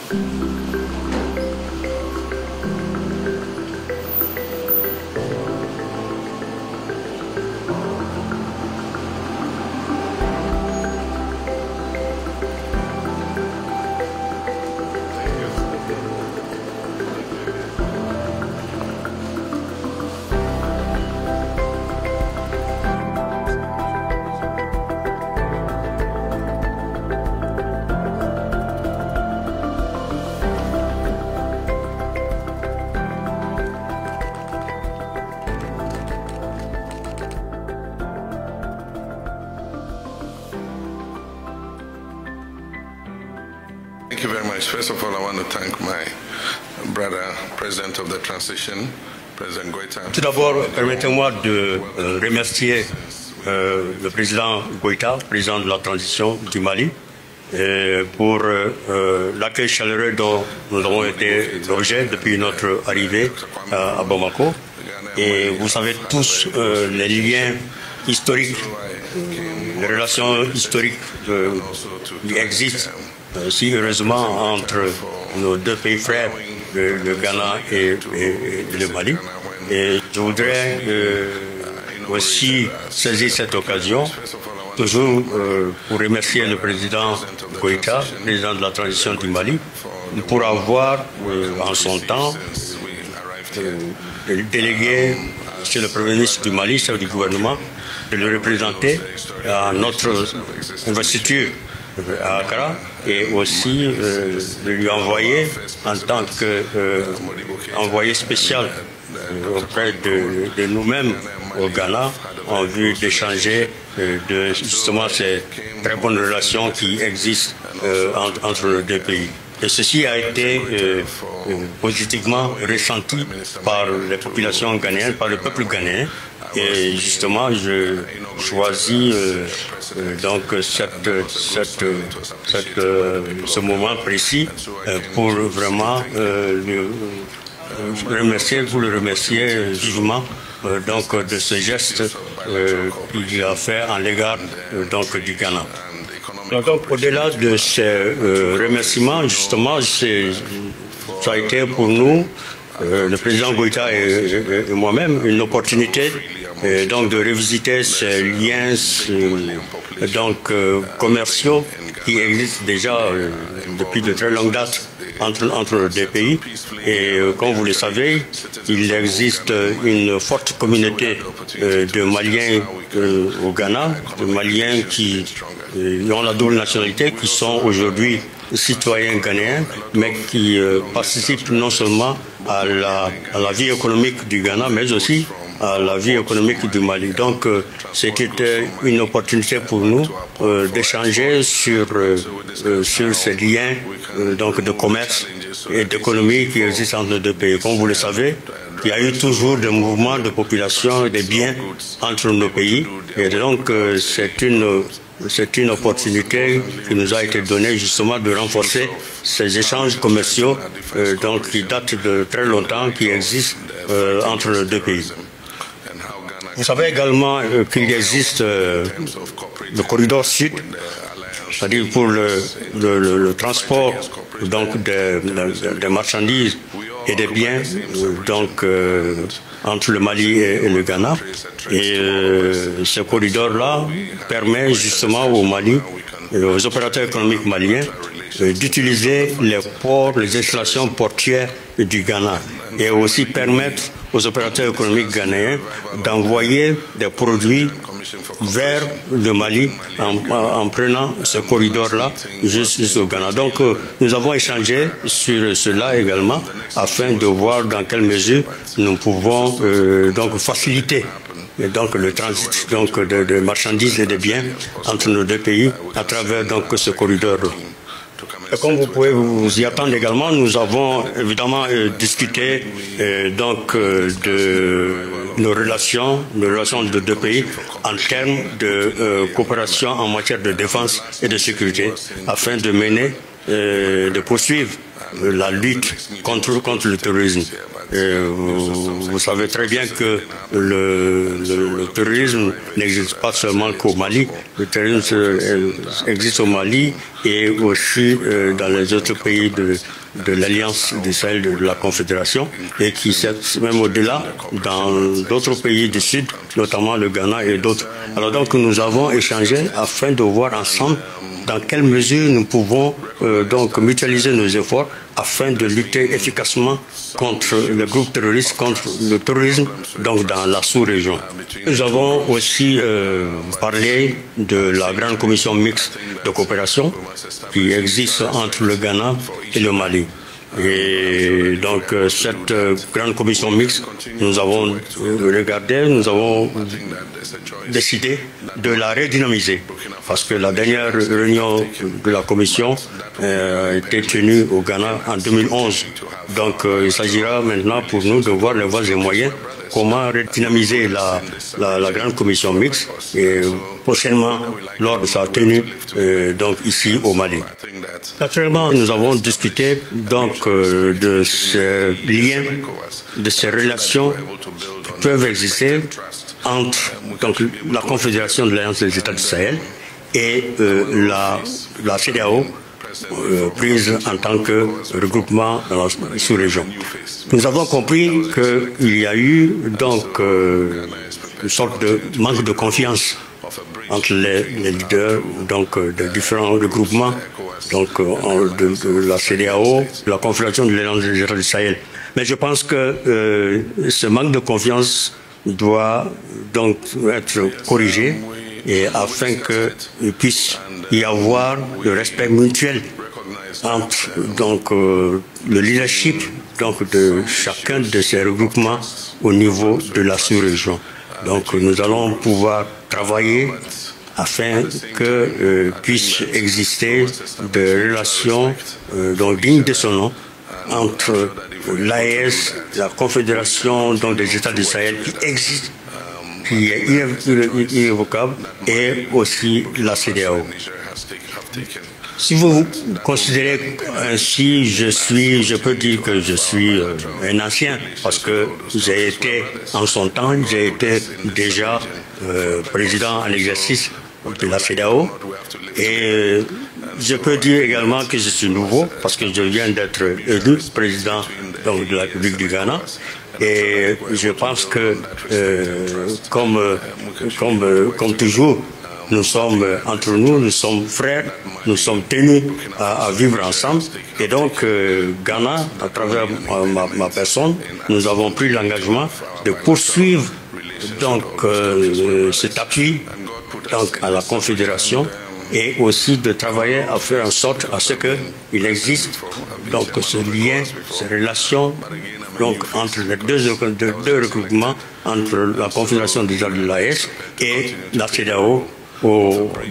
Thank you very much. First of all, I want to thank my brother, President of the Transition, President Goïta. Tout d'abord, permettez-moi de remercier le président Goïta, président de la transition du Mali, pour l'accueil chaleureux dont nous avons été l'objet depuis notre arrivée à Bamako. Et vous savez tous les liens historiques, les relations historiques qui existent si heureusement entre nos deux pays frères, le Ghana et le Mali. Et je voudrais aussi saisir cette occasion, toujours pour remercier le président Goïta, président de la transition du Mali, pour avoir en son temps délégué chez le Premier ministre du Mali, chef du gouvernement, de le représenter à notre investiture à Accra et aussi de lui envoyer en tant qu'envoyé spécial auprès de nous-mêmes au Ghana en vue d'échanger de justement ces très bonnes relations qui existent entre les deux pays. Et ceci a été positivement ressenti par les populations ghanéennes, par le peuple ghanéen. Et justement, je choisis donc ce moment précis pour vraiment le remercier vivement donc de ce geste qu'il a fait en l'égard donc du Ghana. Donc au-delà de ces remerciements, justement, ça a été pour nous, le président Goïta et moi-même, une opportunité donc de revisiter ces liens donc commerciaux qui existent déjà depuis de très longues dates entre les deux pays. Et comme vous le savez, il existe une forte communauté de Maliens au Ghana, de Maliens qui ont la double nationalité, qui sont aujourd'hui citoyens ghanéens, mais qui participent non seulement à la vie économique du Ghana, mais aussi à la vie économique du Mali. Donc, c'était une opportunité pour nous d'échanger sur ces liens donc de commerce et d'économie qui existent entre les deux pays. Comme vous le savez, il y a eu toujours des mouvements de population et des biens entre nos pays. Et donc, c'est une opportunité qui nous a été donnée justement de renforcer ces échanges commerciaux donc, qui datent de très longtemps, qui existent entre les deux pays. Vous savez également qu'il existe le corridor sud, c'est-à-dire pour le transport donc des marchandises et des biens donc entre le Mali et le Ghana. Et ce corridor-là permet justement au Mali, aux opérateurs économiques maliens, d'utiliser les ports, les installations portuaires du Ghana et aussi permettre aux opérateurs économiques ghanéens d'envoyer des produits vers le Mali en prenant ce corridor-là jusqu'au Ghana. Donc nous avons échangé sur cela également afin de voir dans quelle mesure nous pouvons donc faciliter donc le transit donc de marchandises et de biens entre nos deux pays à travers donc ce corridor-là. Et comme vous pouvez vous y attendre également, nous avons évidemment discuté donc de nos relations de deux pays en termes de coopération en matière de défense et de sécurité afin de mener, de poursuivre la lutte contre le terrorisme. Vous savez très bien que le terrorisme n'existe pas seulement qu'au Mali. Le terrorisme existe au Mali et aussi dans les autres pays de l'Alliance du Sahel, de la Confédération, et qui même au-delà, dans d'autres pays du Sud, notamment le Ghana et d'autres. Alors donc nous avons échangé afin de voir ensemble dans quelle mesure nous pouvons donc mutualiser nos efforts afin de lutter efficacement contre les groupes terroristes, contre le terrorisme, donc dans la sous-région. Nous avons aussi parlé de la grande commission mixte de coopération qui existe entre le Ghana et le Mali. Et donc cette grande commission mixte, nous avons regardé, nous avons décidé de la redynamiser parce que la dernière réunion de la commission a été tenue au Ghana en 2011. Donc il s'agira maintenant pour nous de voir les voies et moyens comment redynamiser la grande commission mixte et prochainement lors de sa tenue donc ici au Mali. Naturellement, nous avons discuté donc de ces liens, de ces relations qui peuvent exister entre donc, la Confédération de l'Alliance des États du Sahel et la CEDEAO, prise en tant que regroupement dans la sous-région. Nous avons compris qu'il y a eu donc une sorte de manque de confiance entre les leaders donc de différents regroupements donc de la CEDEAO, de la Confédération de l'Alliance des États du Sahel. Mais je pense que ce manque de confiance doit donc être corrigé et afin qu'il puisse y avoir le respect mutuel entre donc le leadership donc de chacun de ces regroupements au niveau de la sous-région. Donc nous allons pouvoir travailler afin que puisse exister des relations donc dignes de son nom entre l'AES, la Confédération donc des États du Sahel qui existe, qui est irrévocable, et aussi la CEDEAO. Si vous considérez ainsi, je peux dire que je suis un ancien, parce que j'ai été, en son temps, j'ai été déjà président en exercice de la CEDEAO, et je peux dire également que je suis nouveau, parce que je viens d'être élu président donc, de la République du Ghana. Et je pense que, comme toujours, nous sommes entre nous, nous sommes frères, nous sommes tenus à vivre ensemble. Et donc, Ghana, à travers ma personne, nous avons pris l'engagement de poursuivre donc, cet appui donc, à la Confédération et aussi de travailler à faire en sorte à ce qu'il existe donc, ce lien, ces relations donc, entre les deux regroupements, entre la Confédération des États de l'AES et la CEDEAO,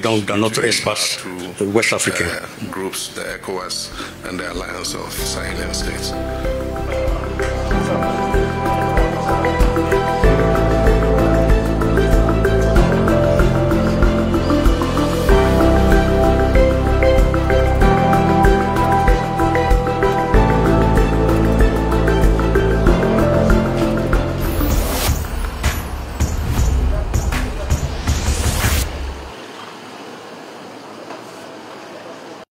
donc dans notre espace ouest africain. Groups, the ECOWAS and the Alliance of Sahelian States.